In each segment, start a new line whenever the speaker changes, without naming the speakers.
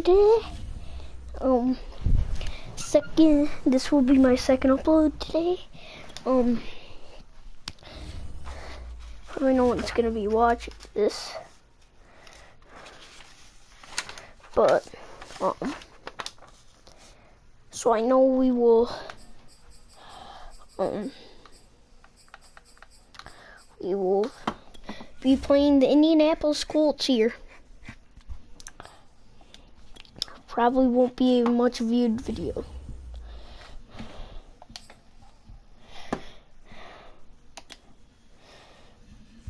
doing today. This will be my second upload today. Probably no one's gonna be watching this, but so I know we will be playing the Indianapolis Colts here. Probably won't be a much viewed video.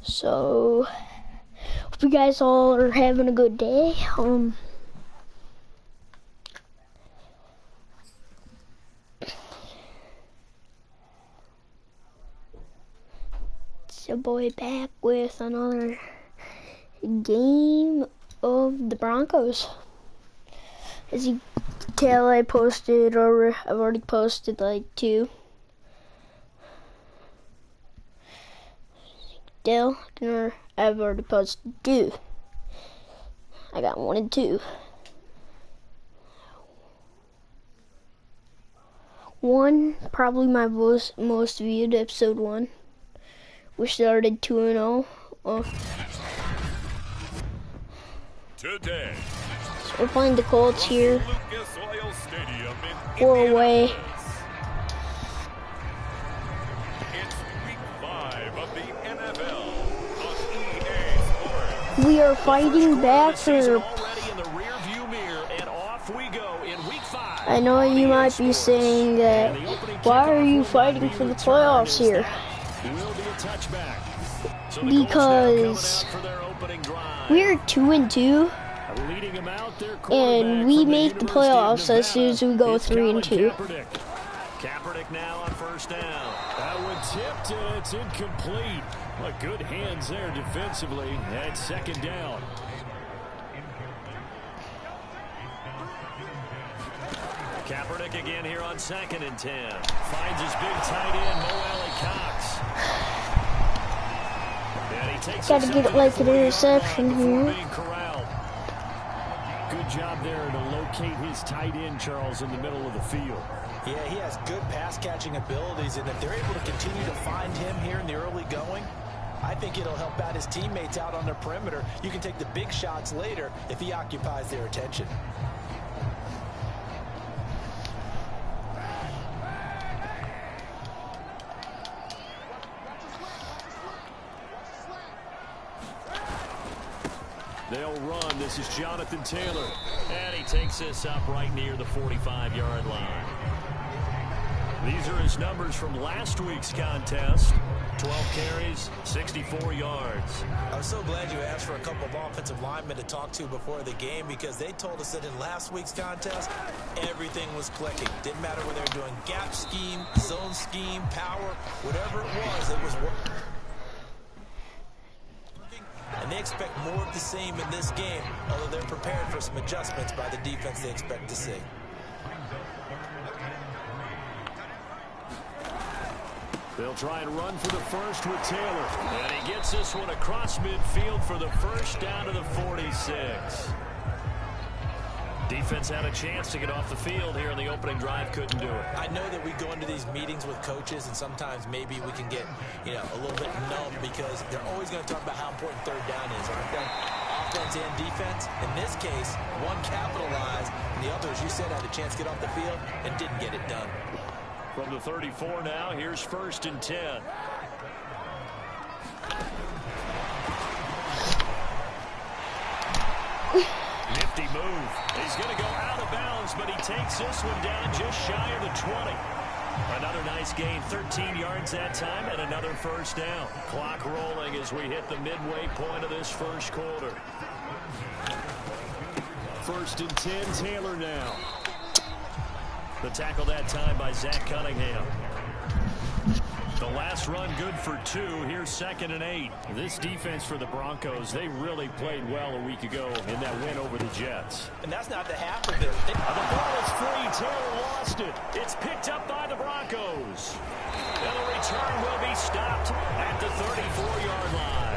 So, hope you guys all are having a good day. It's your boy back with another game of the Broncos. As you can tell, I've already posted like 2. I've already posted 2. I got 1 and 2. 1, probably my most viewed, episode 1. We started 2-0.
Today,
so we're playing the Colts here. 4 away. We are fighting back for... I know you might be saying that, why are you fighting for the playoffs here? Because we're 2-2, and we make the playoffs as soon as we go 3-2.
Kaepernick now on first down. That one tipped and it's incomplete. But good hands there defensively at second down. Kaepernick again here on 2nd and 10. Finds his big tight end, Mo Alley-Cox. And he takes
Gotta get it like an interception here.
Good job there to locate his tight end, Charles, in the middle of the field.
Yeah, he has good pass-catching abilities, and if they're able to continue to find him here in the early going, I think it'll help out his teammates out on their perimeter. You can take the big shots later if he occupies their attention.
They'll run. This is Jonathan Taylor. And he takes this up right near the 45-yard line. These are his numbers from last week's contest. 12 carries, 64 yards.
I was so glad you asked for a couple of offensive linemen to talk to before the game, because they told us that in last week's contest, everything was clicking. Didn't matter whether they were doing gap scheme, zone scheme, power, whatever it was working. And they expect more of the same in this game, although they're prepared for some adjustments by the defense they expect to see.
They'll try and run for the first with Taylor. And he gets this one across midfield for the first down to the 46. Defense had a chance to get off the field here in the opening drive, couldn't do it.
I know that we go into these meetings with coaches, and sometimes maybe we can get, a little bit numb, because they're always going to talk about how important third down is, aren't they? Offense and defense. In this case, one capitalized, and the other, as you said, had a chance to get off the field and didn't get it done.
From the 34 now, here's 1st and 10. Nifty move. He's going to go out of bounds, but he takes this one down just shy of the 20. Another nice gain, 13 yards that time, and another first down. Clock rolling as we hit the midway point of this first quarter. 1st and 10, Taylor now. The tackle that time by Zach Cunningham. The last run good for 2. Here's 2nd and 8. This defense for the Broncos, they really played well a week ago in that win over the Jets.
And that's not the half of it.
The ball is free. Taylor lost it. It's picked up by the Broncos. And the return will be stopped at the 34-yard line.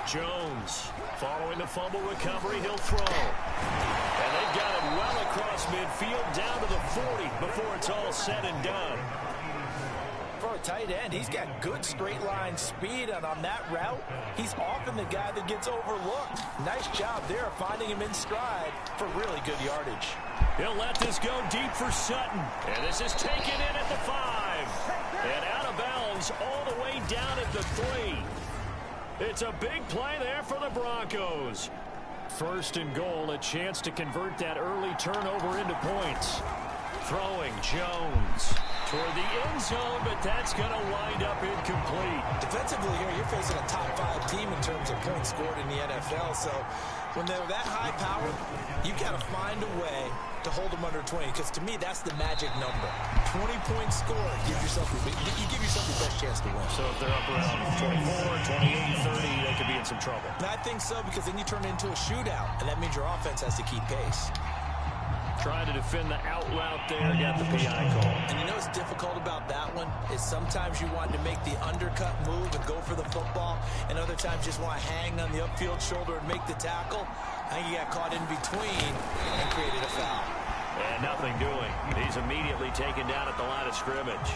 Jones, following the fumble recovery, he'll throw. And they've got it well across midfield, down to the 40 before it's all said and done.
For a tight end, he's got good straight line speed, and on that route, he's often the guy that gets overlooked. Nice job there finding him in stride for really good yardage.
He'll let this go deep for Sutton. And this is taken in at the 5. And out of bounds all the way down at the 3. It's a big play there for the Broncos. First and goal, a chance to convert that early turnover into points. Throwing Jones toward the end zone, but that's going to wind up incomplete.
Defensively here, you're facing a top 5 team in terms of points scored in the NFL. So when they're that high powered, you got to find a way to hold them under 20, because to me, that's the magic number. 20-point score, you give yourself your best chance to win.
So if they're up around 24, 28, 30, they could be in some trouble.
And I think so, because then you turn it into a shootout, and that means your offense has to keep pace.
Trying to defend the out route there, got the PI call.
And you know what's difficult about that one is sometimes you want to make the undercut move and go for the football, and other times you just want to hang on the upfield shoulder and make the tackle. I think he got caught in between and created a foul.
And nothing doing. He's immediately taken down at the line of scrimmage.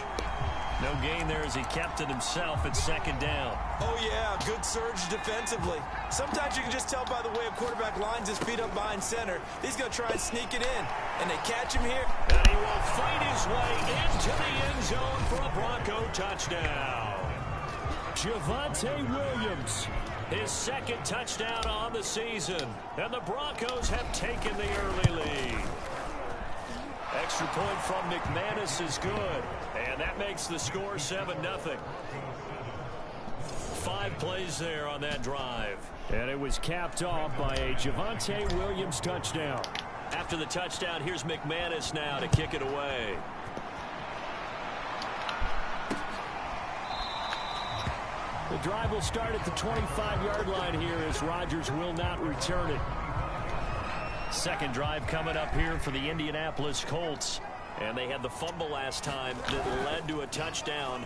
No gain there as he kept it himself at second down.
Oh, yeah, good surge defensively. Sometimes you can just tell by the way a quarterback lines his feet up behind center. He's going to try and sneak it in. And they catch him here.
And he will fight his way into the end zone for a Bronco touchdown. Javonte Williams, his second touchdown on the season. And the Broncos have taken the early lead. Extra point from McManus is good. And that makes the score 7-0. 5 plays there on that drive. And it was capped off by a Javonte Williams touchdown. After the touchdown, here's McManus now to kick it away. The drive will start at the 25-yard line here as Rodgers will not return it. Second drive coming up here for the Indianapolis Colts. And they had the fumble last time that led to a touchdown.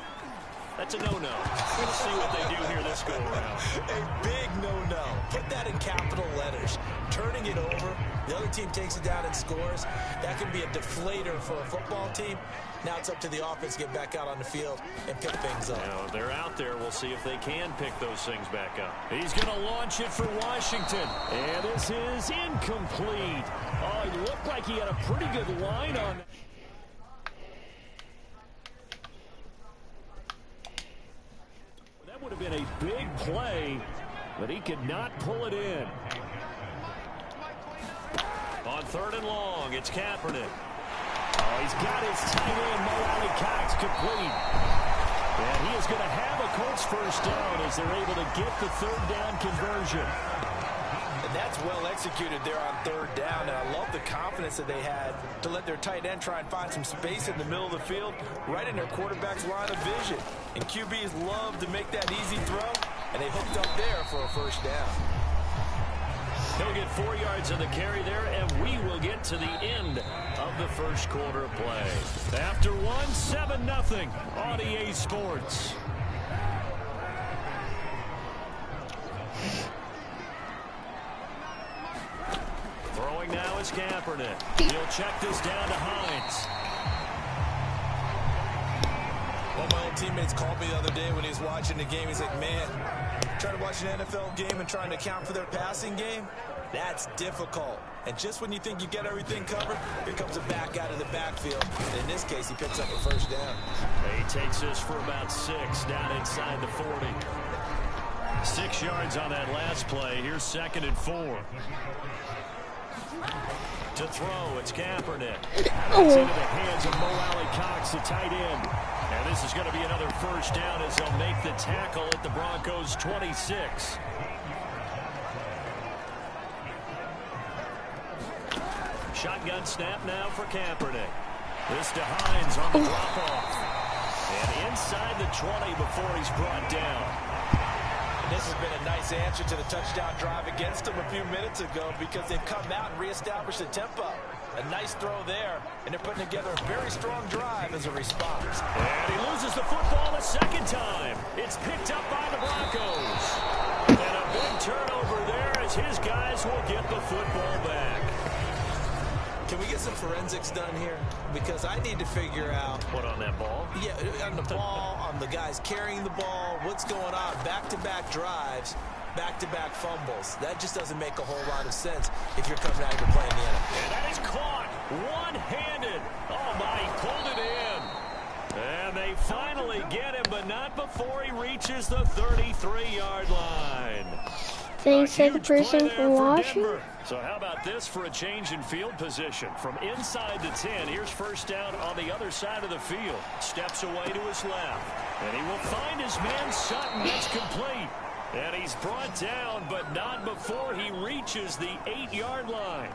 That's a no-no. We'll see what they do here this go-around.
A big no-no. Put that in capital letters. Turning it over, the other team takes it down and scores. That can be a deflator for a football team. Now it's up to the offense to get back out on the field and pick things up.
Now, they're out there. We'll see if they can pick those things back up. He's going to launch it for Washington. And this is incomplete. Oh, it looked like he had a pretty good line on it. That would have been a big play, but he could not pull it in. On third and long, it's Kaepernick. Oh, he's got his tight end, Mo Alley-Cox, complete. And he is going to have a Colts first down as they're able to get the third down conversion.
And that's well executed there on third down. And I love the confidence that they had to let their tight end try and find some space in the middle of the field, right in their quarterback's line of vision. And QBs love to make that easy throw, and they hooked up there for a first down.
He'll get 4 yards on the carry there, and we will get to the end of the first quarter of play. After 7-0 on EA Sports. Throwing now is Kaepernick. He'll check this down to Hines.
One of my old teammates called me the other day when he was watching the game. He's like, man, trying to watch an NFL game and trying to account for their passing game, that's difficult. And just when you think you get everything covered, here comes a back out of the backfield. And in this case, he picks up a first down.
He takes this for about 6 down inside the 40. 6 yards on that last play. Here's 2nd and 4. To throw, it's Kaepernick. It's into the hands of Mo Alley-Cox, the tight end. And this is going to be another first down as they'll make the tackle at the Broncos' 26. Shotgun snap now for Kaepernick. This to Hines on the drop-off. And inside the 20 before he's brought down.
And this has been a nice answer to the touchdown drive against them a few minutes ago, because they've come out and reestablished the tempo. A nice throw there, and they're putting together a very strong drive as a response.
And he loses the football a second time. It's picked up by the Broncos. And a big as his guys will get the football back.
Can we get some forensics done here? Because I need to figure out...
What, on that ball?
Yeah, on the ball, on the guys carrying the ball, what's going on? Back-to-back drives, back-to-back fumbles. That just doesn't make a whole lot of sense if you're coming out here playing the NFL.
And that is caught one-handed. Oh, my, he pulled it in. And they finally get him, but not before he reaches the 33-yard line.
Thanks, second person, for watching.
So how about this for a change in field position? From inside the 10, here's first down on the other side of the field. Steps away to his left. And he will find his man Sutton. That's complete. And he's brought down, but not before he reaches the 8-yard line.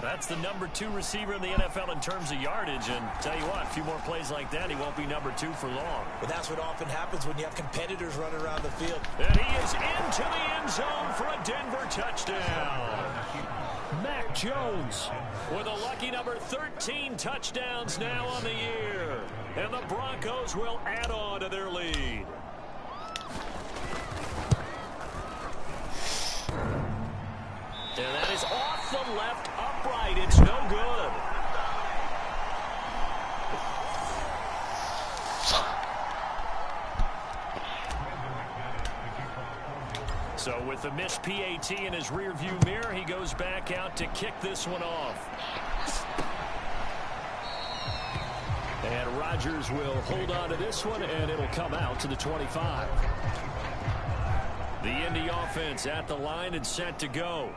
That's the number 2 receiver in the NFL in terms of yardage. And tell you what, a few more plays like that, he won't be number 2 for long.
But that's what often happens when you have competitors running around the field.
And he is into the end zone for a Denver touchdown. Mac Jones with a lucky number 13 touchdowns now on the year. And the Broncos will add on to their lead. And that is off the left upright. It's no good. So with the missed PAT in his rearview mirror, he goes back out to kick this one off. And Rodgers will hold on to this one, and it'll come out to the 25. The Indy offense at the line and set to go.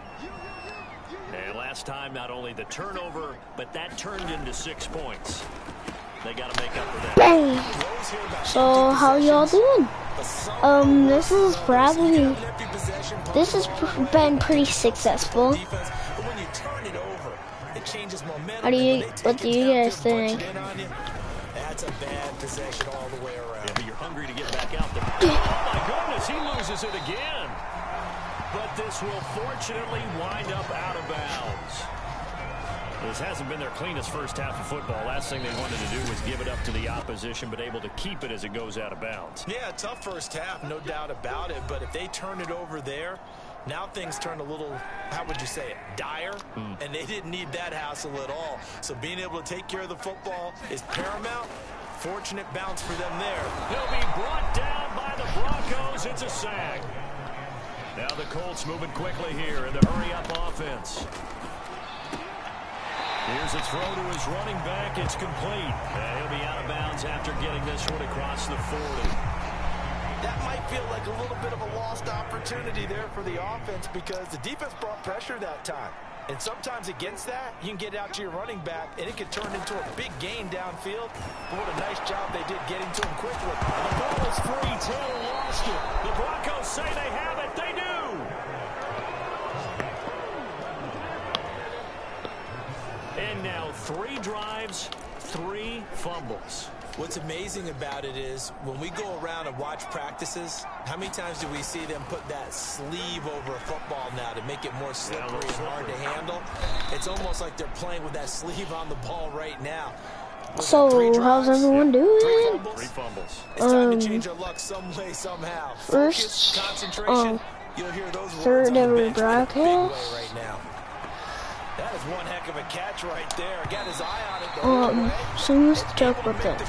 And last time, not only the turnover, but that turned into 6 points. They got to make up for that.
Bang. So how y'all doing? This has been pretty successful. What do you guys think?
That's a bad possession all the way around.
Yeah, but you're hungry to get back out there. Oh my goodness, he loses it again. But this will fortunately wind up out of bounds. This hasn't been their cleanest first half of football. Last thing they wanted to do was give it up to the opposition, but able to keep it as it goes out of bounds.
Yeah, tough first half, no doubt about it. But if they turn it over there, now things turn a little, how would you say it, dire? And they didn't need that hassle at all. So being able to take care of the football is paramount. Fortunate bounce for them there.
He'll be brought down by the Broncos. It's a sack. Now the Colts moving quickly here in the hurry-up offense. Here's a throw to his running back. It's complete. And he'll be out of bounds after getting this one across the 40.
That might feel like a little bit of a lost opportunity there for the offense because the defense brought pressure that time. And sometimes against that, you can get out to your running back, and it can turn into a big gain downfield. But what a nice job they did getting to him quickly.
And the ball is free. Taylor lost it. The Broncos say they have it. They do. And now 3 drives, 3 fumbles.
What's amazing about it is when we go around and watch practices, how many times do we see them put that sleeve over a football now to make it more slippery and hard to handle? It's almost like they're playing with that sleeve on the ball right now.
So, how's everyone doing?
3 fumbles.
It's time to change our luck some way, somehow. Focus, concentration. You'll hear those words on the bench
broadcast
right now. That is one heck of a catch right there. Got his eye on it the whole way.
So let's talk about that.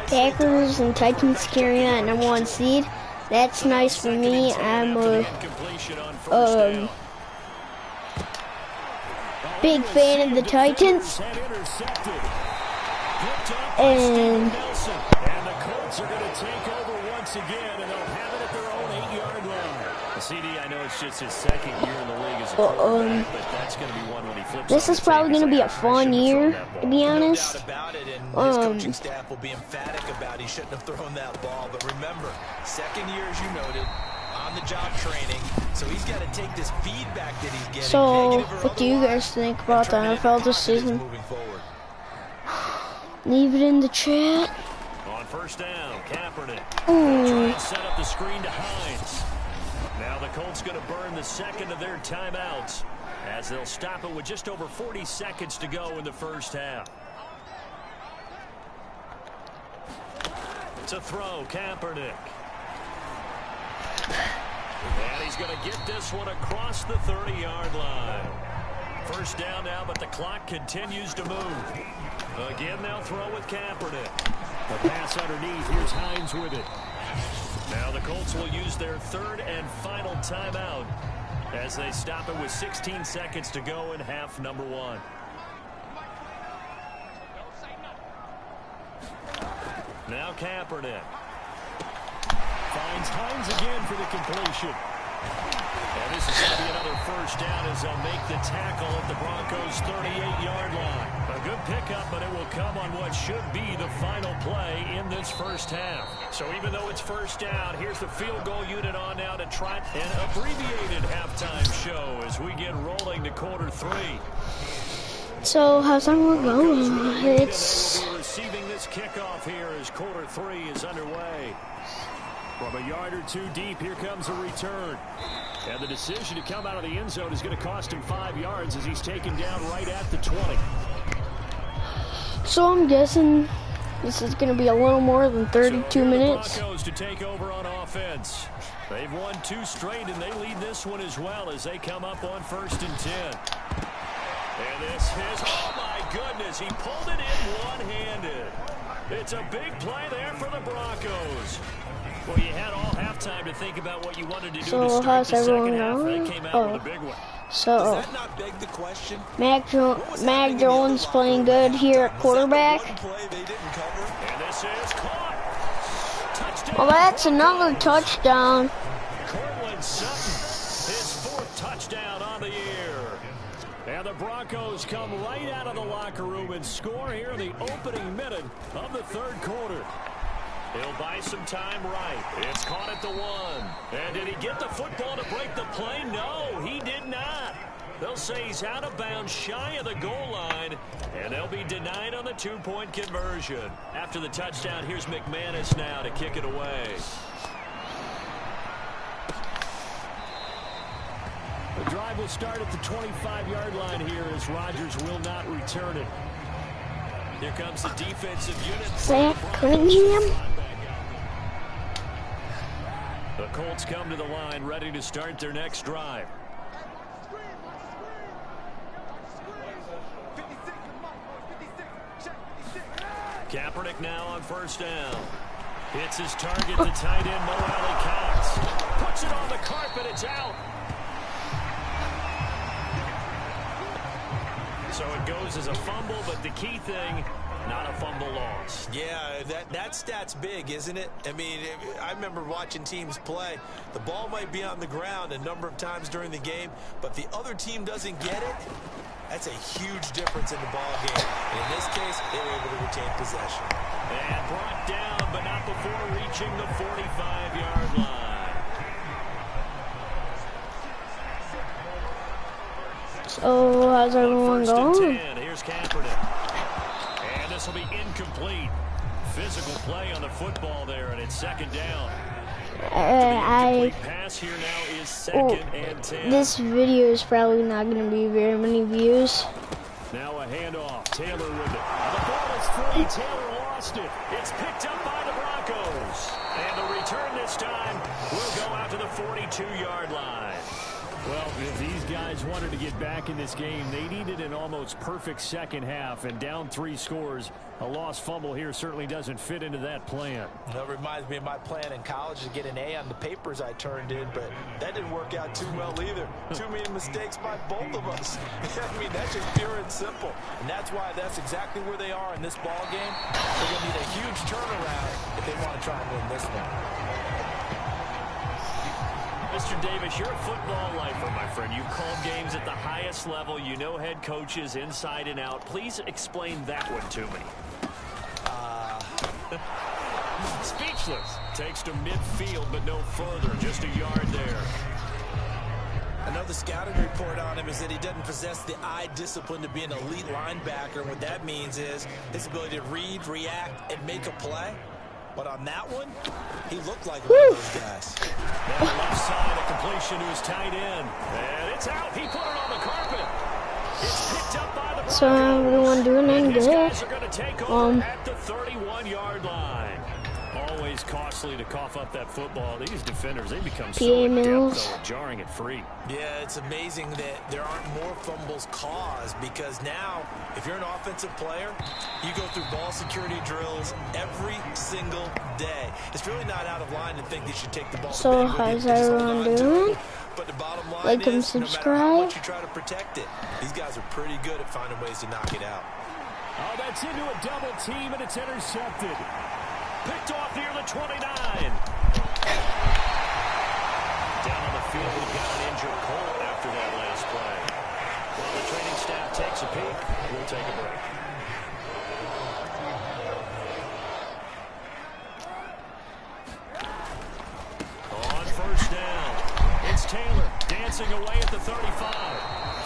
Packers and Titans carrying that #1 seed. That's nice for me. I'm a big fan of the Titans. And
the Colts are going to take over once again, and they'll have it at their own 8-yard line. CD, I know it's just his 2nd year in the league as a quarterback, but that's going to be one when he flips.
This is probably going to be a fun year, to be honest.
No doubt about it, and his coaching staff will be emphatic about he shouldn't have thrown that ball. But remember, 2nd year, as you noted, on-the-job training, so he's got to take this feedback that he's getting.
So, what do you guys think about the NFL this season? Leave it in the chat.
On first down, Kaepernick. Trying to set up the screen to Hines. Now the Colts going to burn the 2nd of their timeouts as they'll stop it with just over 40 seconds to go in the first half. To throw, Kaepernick. And he's going to get this one across the 30-yard line. First down now, but the clock continues to move. Again, they'll throw with Kaepernick. A pass underneath. Here's Hines with it. Now the Colts will use their third and final timeout as they stop it with 16 seconds to go in half number one. Now Kaepernick finds Hines again for the completion. And this is going to be another first down as they'll make the tackle at the Broncos' 38-yard line. A good pickup, but it will come on what should be the final play in this first half. So even though it's first down, here's the field goal unit on now to try an abbreviated halftime show as we get rolling to quarter three.
So how's everyone going? It's
receiving this kickoff here as quarter three is underway. From a yard or two deep, here comes a return. And the decision to come out of the end zone is going to cost him 5 yards as he's taken down right at the 20.
so I'm guessing this is going to be a little more than 32 minutes.
The Broncos to take over on offense. They've won 2 straight, and they lead this one as well as they come up on 1st and 10. And this is, oh my goodness, he pulled it in one-handed. It's a big play there for the Broncos. Well, you had all halftime to think about what you wanted to do to start the second half. They came out with a big one.
So,
does that not beg the question?
Mac Jones playing good here at quarterback.
And this is caught. Touchdown.
Well, that's another touchdown.
Cortland Sutton, his 4th touchdown on the year. And the Broncos come right out of the locker room and score here in the opening minute of the 3rd quarter. He'll buy some time right. It's caught at the 1. And did he get the football to break the play? No, he did not. They'll say he's out of bounds shy of the goal line, and they'll be denied on the 2-point conversion. After the touchdown, here's McManus now to kick it away. The drive will start at the 25-yard line here as Rodgers will not return it. Here comes the defensive unit.
Zach Cunningham.
The Colts come to the line ready to start their next drive. Kaepernick now on 1st down. Hits his target, the tight end, Mo Alley Cox. Puts it on the carpet, it's out. So it goes as a fumble, but the key thing, not a fumble loss.
Yeah, that stat's big, isn't it? I mean, I remember watching teams play. The ball might be on the ground a number of times during the game, but the other team doesn't get it. That's a huge difference in the ball game. And in this case, they were able to retain possession.
And brought down, but not before reaching the 45-yard line.
So how's everyone going?
Here's Kaepernick. And this will be incomplete. Physical play on the football there, and it's 2nd down. Pass here now is 2nd and 10.
This video is probably not going to be very many views.
Now a handoff. Taylor with it. The ball is free. Taylor lost it. It's picked up by the Broncos. And the return this time will go out to the 42-yard line. Well, if these guys wanted to get back in this game, they needed an almost perfect second half, and down 3 scores. A lost fumble here certainly doesn't fit into that plan.
That reminds me of my plan in college to get an A on the papers I turned in, but that didn't work out too well either. Too many mistakes by both of us. I mean, that's just pure and simple. And that's why that's exactly where they are in this ball game. They're going to need a huge turnaround if they want to try and win this one.
Mr. Davis, you're a football lifer, my friend. You've called games at the highest level. You know head coaches inside and out. Please explain that one to me. Speechless. Takes to midfield, but no further. Just a yard there.
I know the scouting report on him is that he doesn't possess the eye discipline to be an elite linebacker. What that means is his ability to read, react, and make a play. But on that one, he looked like one of those guys.
Down the left side, a completion to his tight end. And it's out. He put it on the carpet. It's picked up by the Broncos.
So everyone doing
and his
good.
guys are going to take over at the 31-yard line. All always costly to cough up that football. These defenders, they become so
PA
adept,
Mills.
though, at jarring it free.
Yeah, it's amazing that there aren't more fumbles caused, because now, if you're an offensive player, you go through ball security drills every single day. It's really not out of line to think you should take the ball.
So how's everyone doing?
But the bottom line
Like and
is,
subscribe.
no matter how much you try to protect it, these guys are pretty good at finding ways to knock it out.
Oh, that's into a double team, and it's intercepted. Picked off near the 29. Down on the field, we've got an injured Colt after that last play. While the training staff takes a peek, we'll take a break. On first down, it's Taylor dancing away at the 35.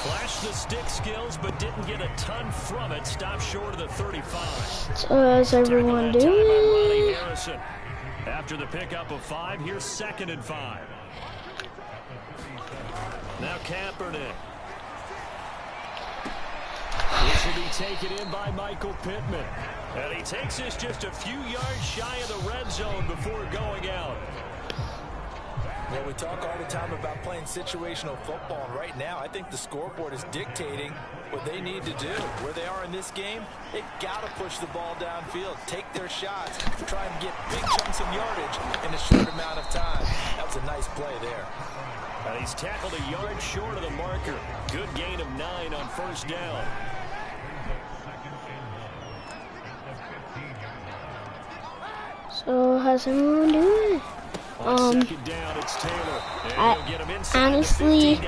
Flashed the stick skills, but didn't get a ton from it. Stopped short of the 35.
So how's everyone doing?
After the pickup of 5, here's 2nd and 5. Now Kaepernick. This will be taken in by Michael Pittman. And he takes this just a few yards shy of the red zone before going out.
Well, we talk all the time about playing situational football, and right now I think the scoreboard is dictating what they need to do. Where they are in this game, they've got to push the ball downfield, take their shots, try and get big chunks of yardage in a short amount of time. That was a nice play there.
And he's tackled a yard short of the marker. Good gain of 9 on first down.
So how's everyone doing?
Second down, it's Taylor.
Honestly,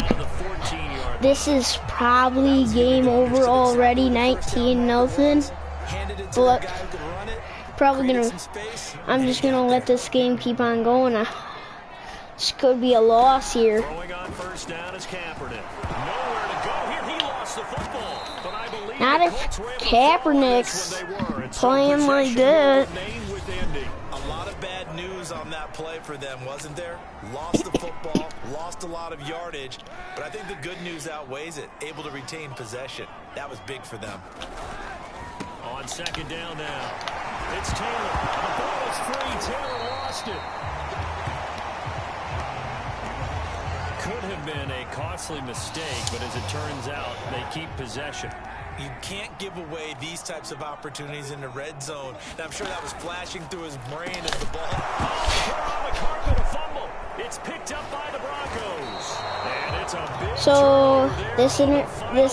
this is probably game over already, 19-0. But probably I'm just gonna let this game keep on going. This could be a loss here.
Throwing on first down is Kaepernick. Nowhere to go here. He lost the football. But I believe
not if Kaepernick's playing like that.
A lot of bad news on that play for them, wasn't there? Lost the football, lost a lot of yardage, but I think the good news outweighs it. Able to retain possession. That was big for them.
On second down now, it's Taylor. The ball is free. Taylor lost it. Could have been a costly mistake, but as it turns out, they keep possession.
You can't give away these types of opportunities in the red zone. Now, I'm sure that was flashing through his brain as the ball.
On the carpet, a fumble. It's picked up by the Broncos. And it's a big
So this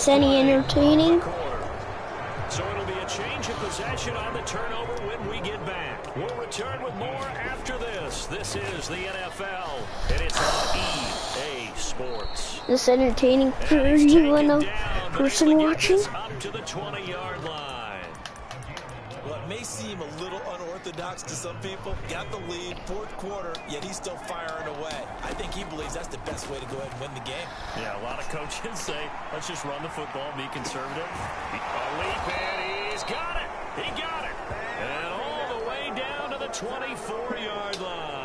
any entertaining?
So it'll be a change of possession on the turnover when we get back. We'll return with more after this. This is the NFL, and it's on EA Sports.
This entertaining for you and the person watching?
Up to the 20-yard line.
Well, it may seem a little unorthodox to some people. Got the lead, 4th quarter, yet he's still firing away. I think he believes that's the best way to go ahead and win the game.
Yeah, a lot of coaches say, let's just run the football, be conservative. A leap, and he's got it. He got it. And all the way down to the 24-yard line.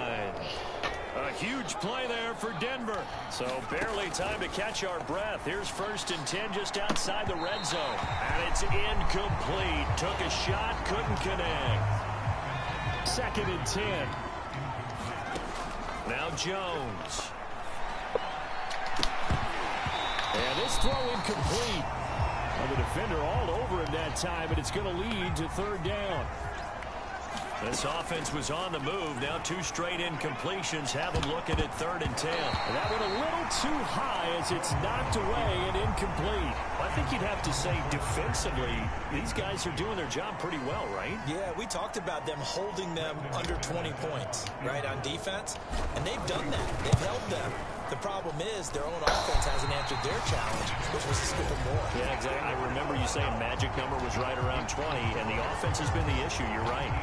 A huge play there for Denver. So barely time to catch our breath. Here's 1st and 10 just outside the red zone. And it's incomplete. Took a shot, couldn't connect. 2nd and 10. Now Jones. And this throw incomplete. Well, the defender all over him that time, but it's going to lead to 3rd down. This offense was on the move. Now 2 straight incompletions have them looking at 3rd and 10. That went a little too high as it's knocked away and incomplete. I think you'd have to say defensively, these guys are doing their job pretty well, right?
Yeah, we talked about them holding them under 20 points, right, on defense. And they've done that. They've held them. The problem is their own offense hasn't answered their challenge, which was to skip them more.
Yeah, exactly. I remember you saying magic number was right around 20, and the offense has been the issue. You're right.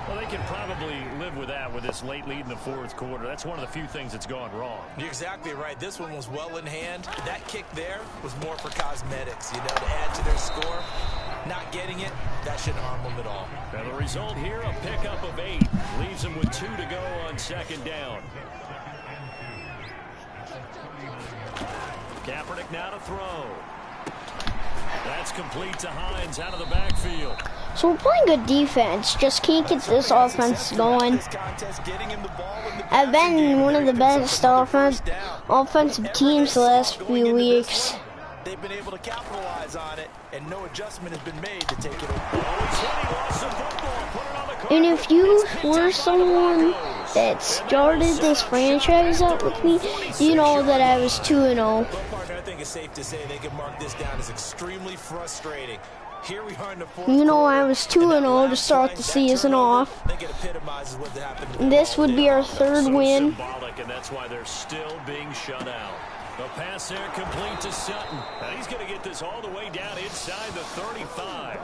Well, they can probably live with that with this late lead in the 4th quarter. That's one of the few things that's gone wrong.
You're exactly right. This one was well in hand. That kick there was more for cosmetics, you know, to add to their score. Not getting it, that shouldn't harm them at all.
Now the result here, a pickup of 8. Leaves them with 2 to go on 2nd down. Kaepernick now to throw. That's complete to Hines out of the backfield.
So we're playing good defense. Just can't get this offense going. I've been one of the best offensive teams the last few weeks.
They've been able to capitalize on it, and no adjustment has been made to take it away.
And if you were someone that started this franchise up with me, you know that I was 2-0.
Well, partner, I think it's safe to say they can mark this down as extremely frustrating. Here we are in the fourth
You know,
quarter,
I was 2-0 to start the season off.
I think it epitomizes what happened.
And this would be our third win.
Symbolic, and that's why they're still being shut out. The pass there complete to Sutton. Now he's going to get this all the way down inside the 35.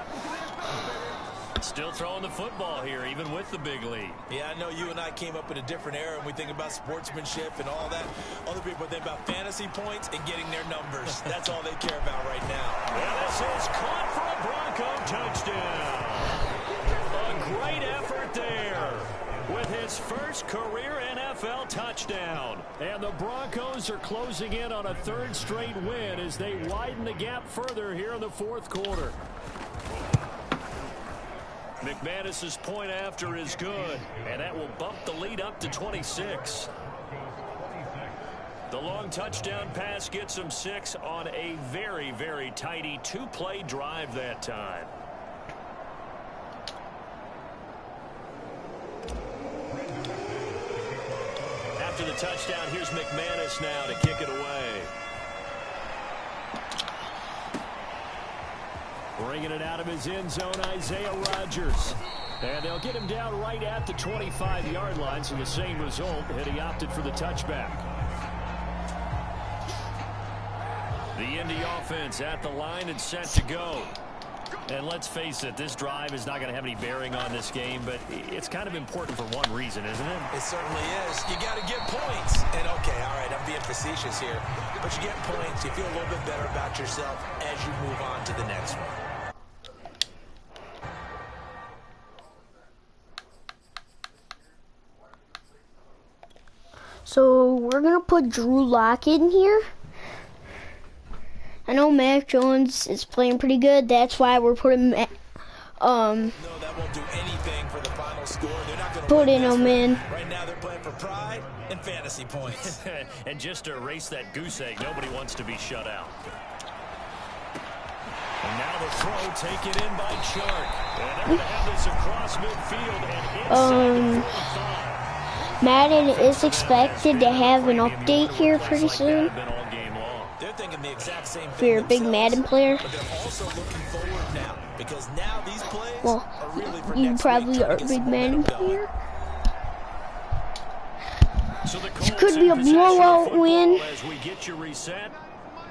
Still throwing the football here, even with the big lead.
Yeah, I know you and I came up in a different era, and we think about sportsmanship and all that. Other people think about fantasy points and getting their numbers. That's all they care about right now.
And this is caught for a Bronco touchdown. A great effort there with his first career NFL touchdown. And the Broncos are closing in on a third straight win as they widen the gap further here in the fourth quarter. McManus's point after is good, and that will bump the lead up to 26. The long touchdown pass gets him 6 on a very, very tidy 2-play drive that time. After the touchdown, here's McManus now to kick it away. Bringing it out of his end zone, Isaiah Rodgers. And they'll get him down right at the 25-yard line, so the same result, and he opted for the touchback. The Indy offense at the line and set to go. And let's face it, this drive is not going to have any bearing on this game, but it's kind of important for one reason, isn't it?
It certainly is. You got to get points. And, okay, all right, I'm being facetious here. But you get points, you feel a little bit better about yourself as you move on to the next one.
So we're going to put Drew Lock in here. I know Mac Jones is playing pretty good. That's why we're putting
No, that won't do anything for the final score. They're not going to
putting him in.
Right now they're playing for pride and fantasy points.
And just to erase that goose egg, nobody wants to be shut out. And now the throw taken in by Chark. And they're going to have this across midfield and inside the 45.
Madden is expected to have an update here pretty soon.
They're thinking the exact same thing.
If you're a big Madden player.
But they're also looking forward now, because now these plays
Well,
are really for
you
next
probably
week,
are a big Madden player.
So
It could be a blowout win.
As we get you reset,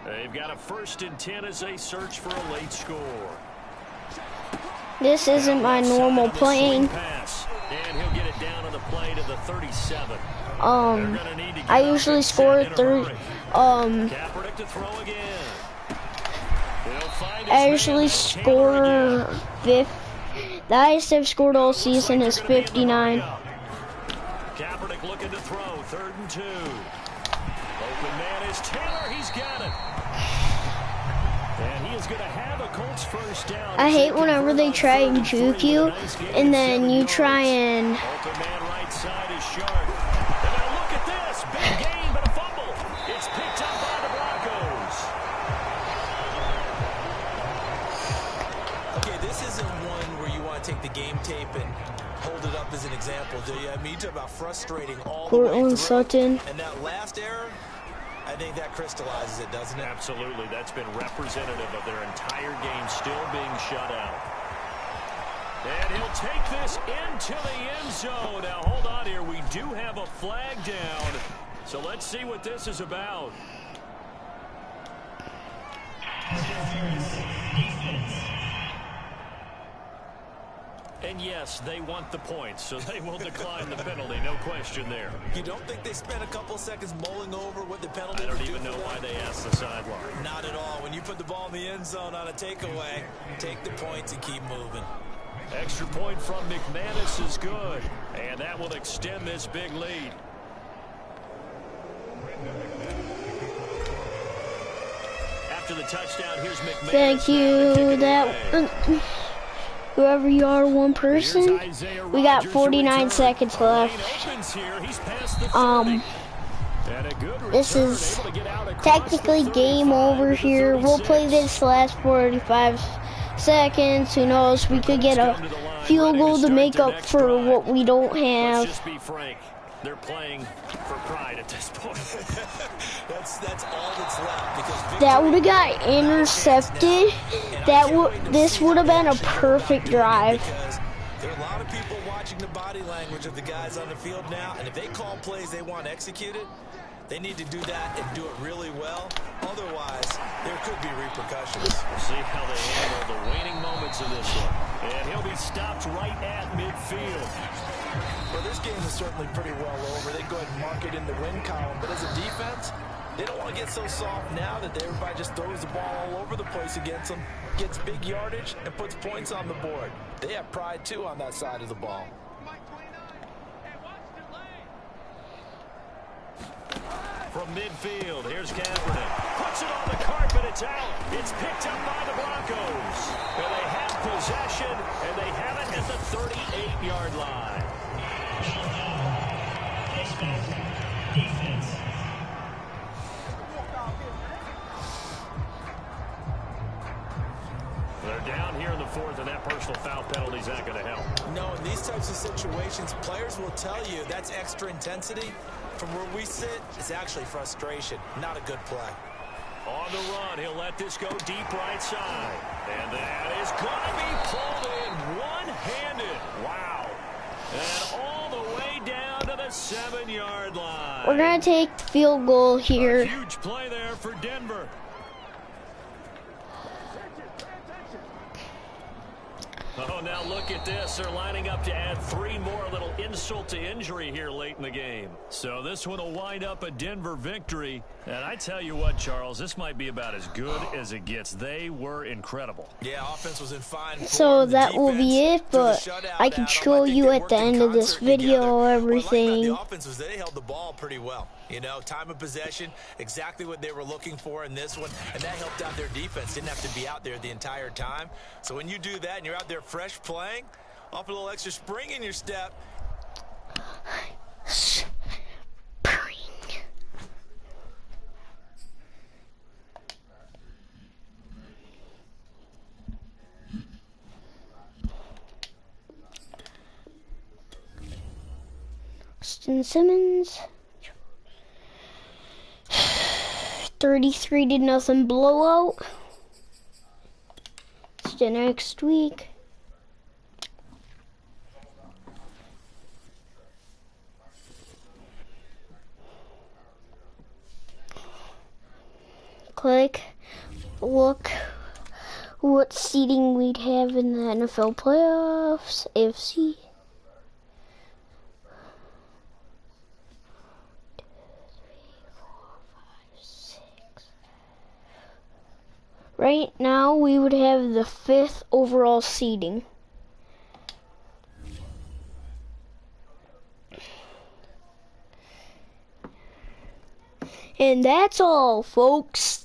they've got a 1st and 10 as they search for a late score.
This isn't my normal playing.
And he'll get it down on the play to the 37.
I usually score 30.
Kaepernick to throw again.
I usually score 50. The highest I've scored all season is 59.
Kaepernick looking to throw, 3rd and 2. Open man is Taylor, he's got it. And he is going to have a Colts first down.
I hate whenever they try and juke you, and then you try and...
Open man right side is Sharp. And now look at this, big gain, but a fumble. It's picked up by the Broncos.
Okay, this isn't one where you want to take the game tape and hold it up as an example, do you? I mean, you talk about frustrating all the way through.
Sutton.
And that last error, I think that crystallizes it, doesn't it?
Absolutely. That's been representative of their entire game still being shut out. And he'll take this into the end zone. Now, hold on here. We do have a flag down. So let's see what this is about. And yes, they want the points, so they will decline the penalty. No question there.
You don't think they spent a couple seconds mulling over what the penalty
I
would
don't
do
even know
for
why
them?
they asked the sideline.
Not at all. When you put the ball in the end zone on a takeaway, take the points and keep moving.
Extra point from McManus is good, and that will extend this big lead. after the touchdown. Here's McMahon.
Thank you. That whoever you are, one person. We got 49 seconds left. This is technically game over here. We'll play this last 45 seconds. Who knows? We could get a field goal to make up for what we don't have.
Let's just be frank. They're playing for pride at this point.
that's all that's left. Because
that would have got intercepted. This would have been a perfect drive.
There are a lot of people watching the body language of the guys on the field now, and if they call plays they want executed, they need to do that and do it really well. Otherwise, there could be repercussions.
We'll see how they handle the waning moments of this one. And he'll be stopped right at midfield.
Well, this game is certainly pretty well over. They go ahead and mark it in the win column. But as a defense, they don't want to get so soft now that everybody just throws the ball all over the place against them, gets big yardage, and puts points on the board. They have pride, too, on that side of the ball.
From midfield, here's Kaepernick. Puts it on the carpet, it's out. It's picked up by the Broncos. And they have possession, and they have it at the 38-yard line. They're down here in the fourth, and that personal foul penalty is not going to help.
No, in these types of situations, players will tell you that's extra intensity. From where we sit, it's actually frustration, not a good play.
On the run, he'll let this go deep right side. And that is going to be pulled in one-handed. Wow. And all the way down to the 7-yard line.
We're going to take field goal here.
A huge play there for Denver. Oh, now look at this. They're lining up to add 3 more, a little insult to injury here late in the game. So this one will wind up a Denver victory. And I tell you what, Charles, this might be about as good as it gets. They were incredible.
Yeah, offense was in fine form.
So that will be it, but I can show you at the end of this video everything.
The offense was they held the ball pretty well. You know, time of possession, exactly what they were looking for in this one, and that helped out their defense. Didn't have to be out there the entire time. So when you do that and you're out there fresh playing, off a little extra spring in your step.
Spring. Austin Simmons. 33-0 blowout. It's the next week. Click. Look what seeding we'd have in the NFL playoffs. AFC. Right now, we would have the 5th overall seeding. And that's all, folks.